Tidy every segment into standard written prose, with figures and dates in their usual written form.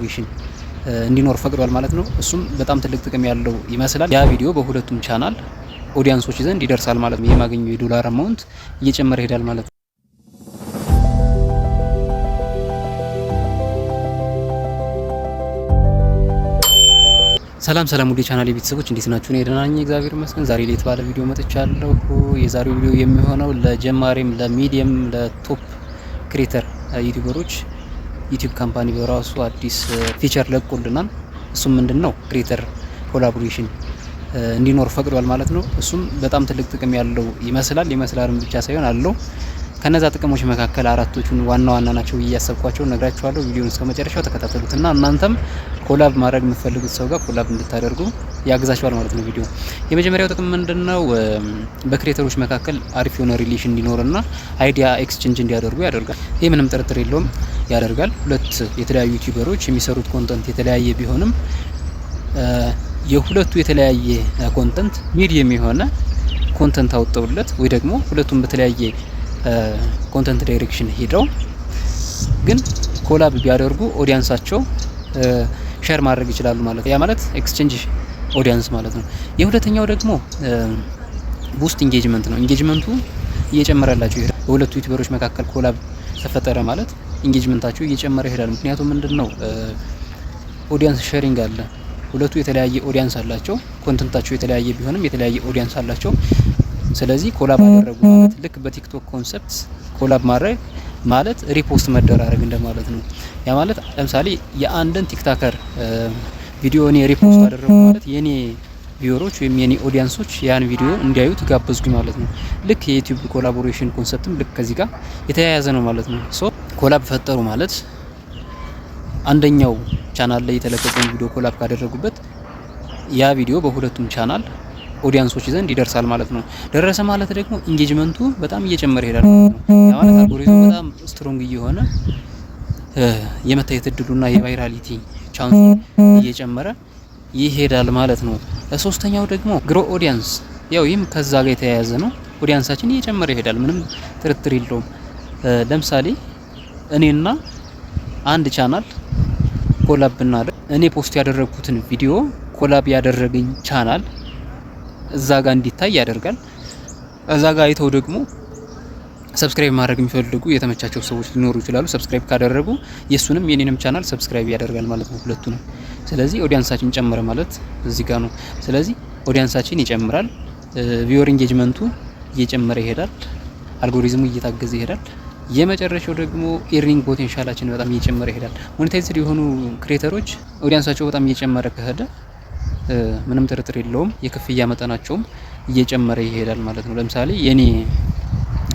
ኮላቦሬሽን እንዲኖር ፈቅዷል ማለት ነው። እሱም በጣም ትልቅ ጥቅም ያለው ይመስላል። ያ ቪዲዮ በሁለቱም ቻናል ኦዲየንሶች ዘንድ ይደርሳል ማለት ነው። የማገኘው የዶላር አማውንት እየጨመረ ይሄዳል ማለት ነው። ሰላም ውድ የቻናሌ ቤተሰቦች እንዴት ናችሁ? እኔ ደህና ነኝ እግዚአብሔር ይመስገን። ዛሬ ሌት ባለ ቪዲዮ መጥቻለሁ። የዛሬው ቪዲዮ የሚሆነው ለጀማሪም ለሚዲየም ለቶፕ ክሬተር ዩቲዩበሮች ዩቲዩብ ካምፓኒ በራሱ አዲስ ፊቸር ለቆልናል። እሱም ምንድነው ክሬተር ኮላቦሬሽን እንዲኖር ፈቅዷል ማለት ነው። እሱም በጣም ትልቅ ጥቅም ያለው ይመስላልም ብቻ ሳይሆን አለው። ከነዛ ጥቅሞች መካከል አራቶቹን ዋና ናቸው እያሰብኳቸው ነግራችኋለሁ። ቪዲዮውን እስከ መጨረሻው ተከታተሉትና እናንተም ኮላብ ማድረግ የምትፈልጉት ሰው ጋር ኮላብ እንድታደርጉ ያግዛችኋል ማለት ነው። ቪዲዮ የመጀመሪያው ጥቅም ምንድነው? በክሬተሮች መካከል አሪፍ የሆነ ሪሌሽን እንዲኖርና አይዲያ ኤክስቼንጅ እንዲያደርጉ ያደርጋል። ይህ ምንም ጥርጥር የለውም ያደርጋል። ሁለት የተለያዩ ዩቲዩበሮች የሚሰሩት ኮንተንት የተለያየ ቢሆንም የሁለቱ የተለያየ ኮንተንት ሚዲየም የሆነ ኮንተንት አውጥተውለት ወይ ደግሞ ሁለቱም በተለያየ ኮንተንት ዳይሬክሽን ሄደው ግን ኮላብ ቢያደርጉ ኦዲየንሳቸው ሼር ማድረግ ይችላሉ ማለት ያ ማለት ኤክስቼንጅ ኦዲየንስ ማለት ነው። የሁለተኛው ደግሞ ቡስት ኢንጌጅመንት ነው። ኢንጌጅመንቱ እየጨመረላቸው ይሄዳል። በሁለቱ ዩቲዩበሮች መካከል ኮላብ ተፈጠረ ማለት ኢንጌጅመንታቸው እየጨመረ ይሄዳል። ምክንያቱም ምንድነው ኦዲየንስ ሼሪንግ አለ። ሁለቱ የተለያየ ኦዲየንስ አላቸው። ኮንተንታቸው የተለያየ ቢሆንም የተለያየ ኦዲየንስ አላቸው። ስለዚህ ኮላብ አደረጉ ማለት ልክ በቲክቶክ ኮንሰፕት ኮላብ ማድረግ ማለት ሪፖስት መደራረግ እንደማለት ነው። ያ ማለት ለምሳሌ የአንድን ቲክታከር ቪዲዮ እኔ ሪፖስት አደረጉ ማለት የኔ ቪወሮች ወይም የኔ ኦዲየንሶች ያን ቪዲዮ እንዲያዩት ጋበዝኩኝ ማለት ነው። ልክ የዩቲዩብ ኮላቦሬሽን ኮንሰፕትም ልክ ከዚህ ጋር የተያያዘ ነው ማለት ነው። ሶ ኮላብ ፈጠሩ ማለት አንደኛው ቻናል ላይ የተለቀቀውን ቪዲዮ ኮላብ ካደረጉበት ያ ቪዲዮ በሁለቱም ቻናል ኦዲየንሶች ዘንድ ይደርሳል ማለት ነው። ደረሰ ማለት ደግሞ ኢንጌጅመንቱ በጣም እየጨመረ ይሄዳል ማለት ነው። ያ ማለት አልጎሪዝሙ በጣም ስትሮንግ እየሆነ የመታየት እድሉና የቫይራሊቲ ቻንሱ እየጨመረ ይሄዳል ማለት ነው። ሶስተኛው ደግሞ ግሮ ኦዲየንስ ያው ይህም ከዛ ጋር የተያያዘ ነው። ኦዲየንሳችን እየጨመረ ይሄዳል፣ ምንም ጥርጥር የለውም። ለምሳሌ እኔና አንድ ቻናል ኮላብ ብናደርግ እኔ ፖስት ያደረግኩትን ቪዲዮ ኮላብ ያደረገኝ ቻናል እዛ ጋር እንዲታይ ያደርጋል። እዛ ጋር አይተው ደግሞ ሰብስክራይብ ማድረግ የሚፈልጉ የተመቻቸው ሰዎች ሊኖሩ ይችላሉ። ሰብስክራይብ ካደረጉ የሱንም የኔንም ቻናል ሰብስክራይብ ያደርጋል ማለት ነው፣ ሁለቱንም። ስለዚህ ኦዲየንሳችን ጨመረ ማለት እዚህ ጋር ነው። ስለዚህ ኦዲየንሳችን ይጨምራል፣ ቪወር ኢንጌጅመንቱ እየጨመረ ይሄዳል፣ አልጎሪዝሙ እየታገዘ ይሄዳል። የመጨረሻው ደግሞ ኤርኒንግ ፖቴንሻላችን በጣም እየጨመረ ይሄዳል። ሞኔታይዝድ የሆኑ ክሬተሮች ኦዲየንሳቸው በጣም እየጨመረ ከሄደ ምንም ጥርጥር የለውም የክፍያ መጠናቸውም እየጨመረ ይሄዳል ማለት ነው። ለምሳሌ የኔ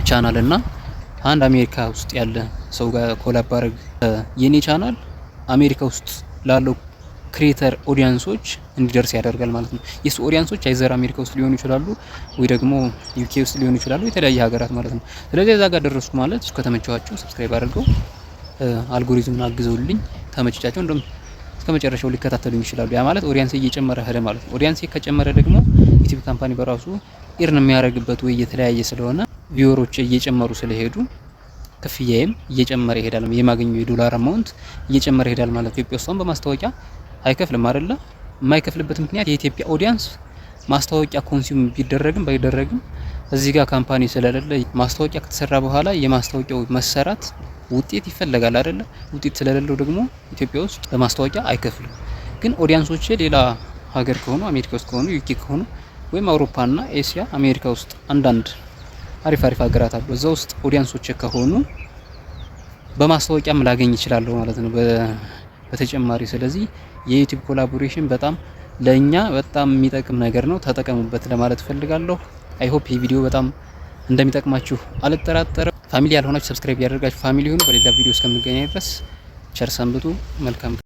ቻናል እና አንድ አሜሪካ ውስጥ ያለ ሰው ጋር ኮላብ አድርግ የኔ ቻናል አሜሪካ ውስጥ ላለው ክሬተር ኦዲየንሶች እንዲደርስ ያደርጋል ማለት ነው። የሱ ኦዲየንሶች አይዘር አሜሪካ ውስጥ ሊሆኑ ይችላሉ ወይ ደግሞ ዩኬ ውስጥ ሊሆኑ ይችላሉ፣ የተለያየ ሀገራት ማለት ነው። ስለዚህ እዛ ጋር ደረስኩ ማለት ከተመቻቸው ሰብስክራይብ አድርገው አልጎሪዝሙን አግዘውልኝ ተመቻቸው እንደም ከመጨረሻው ሊከታተሉኝ ይችላሉ። ያ ማለት ኦዲየንስ እየጨመረ ሄደ ማለት ነው። ኦዲየንስ ከጨመረ ደግሞ ዩቲዩብ ካምፓኒ በራሱ ኢርን የሚያደርግበት ወይ የተለያየ ስለሆነ ቪወሮች እየጨመሩ ስለሄዱ ክፍያዬም እየጨመረ ይሄዳል። የማገኘው የዶላር አማውንት እየጨመረ ይሄዳል ማለት ነው። ኢትዮጵያ ውስጥ በማስታወቂያ አይከፍልም አይደለ? የማይከፍልበት ምክንያት የኢትዮጵያ ኦዲየንስ ማስታወቂያ ኮንሱም ቢደረግም ባይደረግም እዚህ ጋር ካምፓኒ ስለሌለ ማስታወቂያ ከተሰራ በኋላ የማስታወቂያው መሰራት ውጤት ይፈልጋል አይደለ? ውጤት ስለሌለው ደግሞ ኢትዮጵያ ውስጥ ለማስታወቂያ አይከፍልም። ግን ኦዲየንሶች ሌላ ሀገር ከሆኑ አሜሪካ ውስጥ ከሆኑ ዩኬ ከሆኑ ወይም አውሮፓና ኤሲያ አሜሪካ ውስጥ አንዳንድ አሪፍ ሀገራት አሉ። እዛ ውስጥ ኦዲየንሶች ከሆኑ በማስታወቂያም ላገኝ ይችላል ማለት ነው በተጨማሪ። ስለዚህ የዩቲዩብ ኮላቦሬሽን በጣም ለኛ በጣም የሚጠቅም ነገር ነው። ተጠቀሙበት ለማለት ፈልጋለሁ። አይ ሆፕ ይህ ቪዲዮ በጣም እንደሚጠቅማችሁ አልጠራጠርም። ፋሚሊ ያልሆናችሁ ሰብስክራይብ ያደርጋችሁ ፋሚሊ ሆኑ። በሌላ ቪዲዮ እስከምንገናኝ ድረስ ቸር ሰንብቱ። መልካም